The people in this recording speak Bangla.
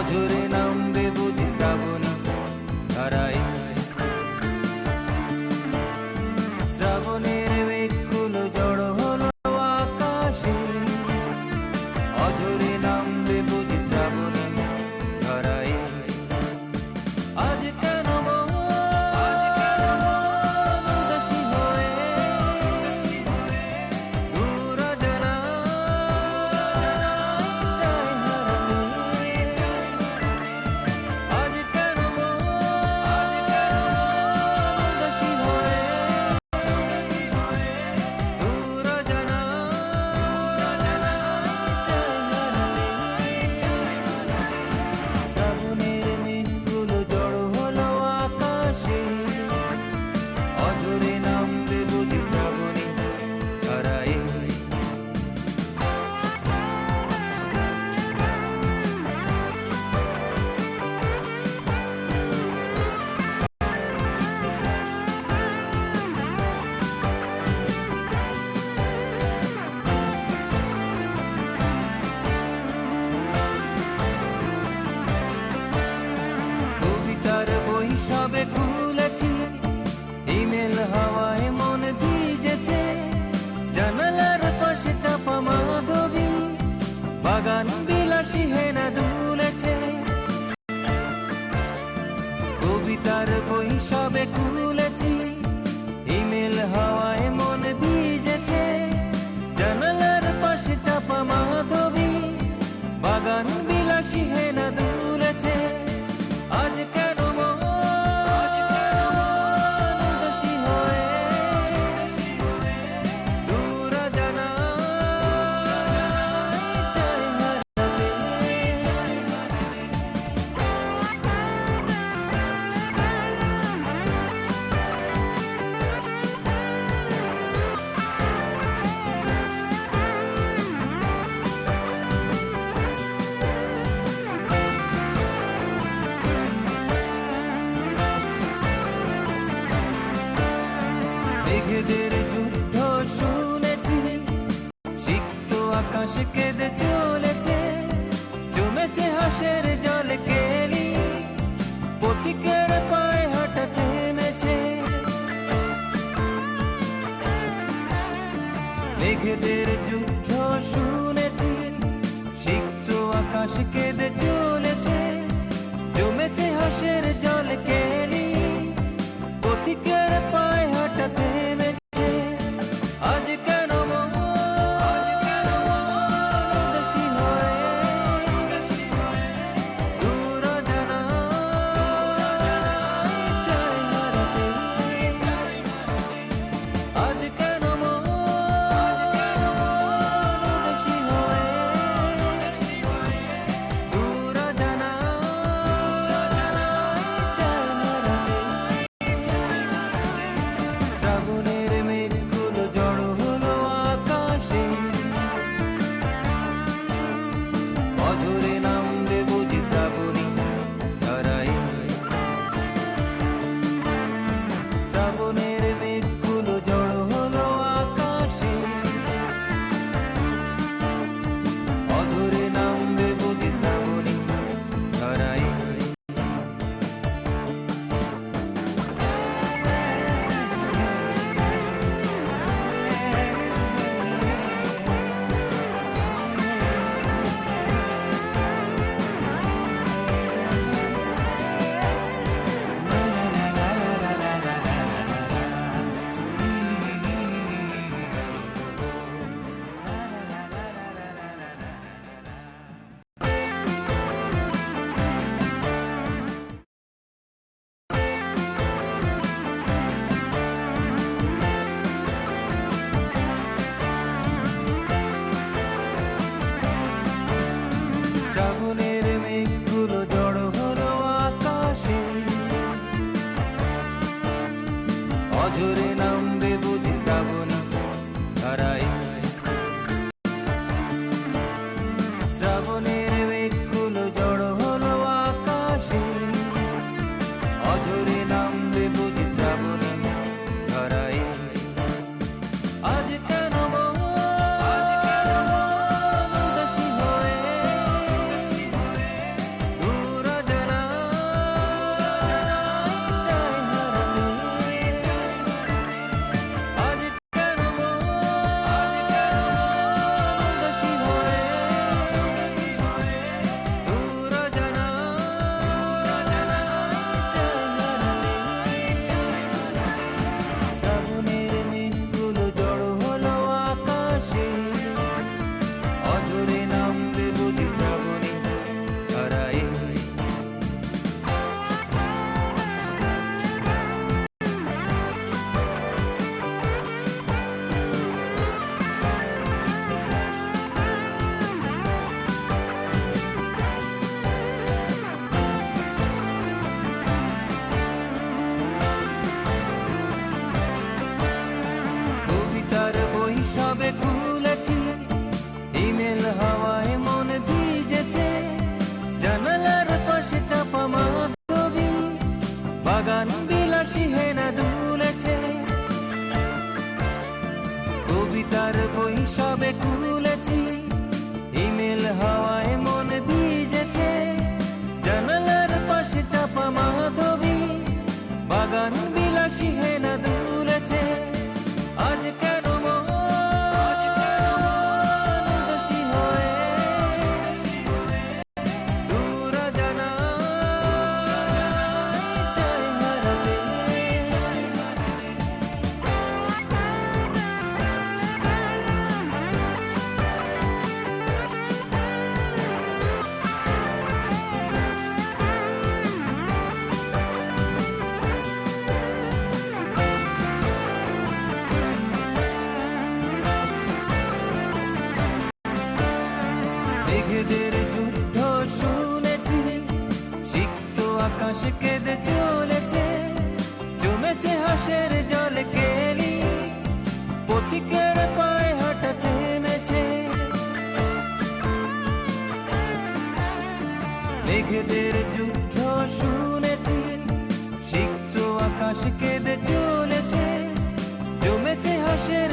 অঝরে নামবে বুঝি শ্রাবণী ধারায়। শ্রাবণের মেঘগুলো জড়ো হলো আকাশে, অঝরে নামবে বুঝি শ্রাবণী ধারায়। আজ কেন মন উদাসী হয়ে দূর অজানায় চায় হারাতে। আজ কেন মন উদাসী হয়ে দূর অজানায় চায় হারাতে। শ্রাবণের মেঘগুলো জড়ো হলো আকাশে, অঝরে নামবে বুঝি শ্রাবণী ধারায়। কবিতার বই সবে খুলেছি, ইমেল হাওয়ায় মন ভিজেছে। জানালার পাশে চাপা মাধবী, বাগান বিলাসী হেনা দুলেছে। কবিতার বই সবে খুলেছি, ইমেল হাওয়ায় মন ভিজেছে। জানালার পাশে চাপা মাধবী, বাগান বিলাসী হেনা দুলেছে। আজ কেন মন উদাসী হয়ে দূর অজানায় চায় হারাতে। মেঘেদের যুদ্ধ শুনেছি, সিক্ত আকাশ কেঁদে চলেছে। জমেছে হাসের জল কেলি, পথিকের পায়ে হাঁটা থেমেছে। মেঘেদের যুদ্ধ শুনেছি, সিক্ত আকাশ কেঁদে চলেছে। জমেছে হাসের জল কেলি, পথিকের পায়ে হাঁটা থেমেছে। আজ কেন মন উদাসী হয়ে দূর অজানায় চায় হারাতে। আজ কেন মন উদাসী হয়ে দূর অজানায় চায় হারাতে। শ্রাবণের মেঘগুলো জড়ো হলো আকাশে, অঝরে নামবে বুঝি শ্রাবণী ধারায়। শ্রাবণের মেঘগুলো জড়ো হলো আকাশে, অঝরে নামবে বুঝি শ্রাবণী ধারায়। শ্রাবণের মেঘগুলো জড়ো হলো আকাশে, অঝরে নামবে বুঝি শ্রাবণী ধারায়। শ্রাবণের মেঘগুলো জড়ো হলো আকাশে, অঝরে নামবে বুঝি শ্রাবণী ধারায়। আজ কেন মন উদাসী হয়ে বিলাসী হেনা দুলেছে, কবিতার বই সবে খুলেছি, ইমেল হাওয়ায় মন ভিজেছে, জানালার পাশে চাপা মাধবী, বাগান বিলাসী হেনা দুলেছে। আজ কেন মন উদাসী হয়ে দূর জানায় চাই হারাতে। মেঘেদের যুদ্ধ শুনেছি, সিক্ত আকাশ কেঁদে চলেছে, জমেছে হাসের জল কেলি, পথিকের পায়ে হাঁটা থেমেছে। মেঘেদের যুদ্ধ শুনেছি, সিক্ত আকাশ কেঁদে চলেছে, জমেছে হাসের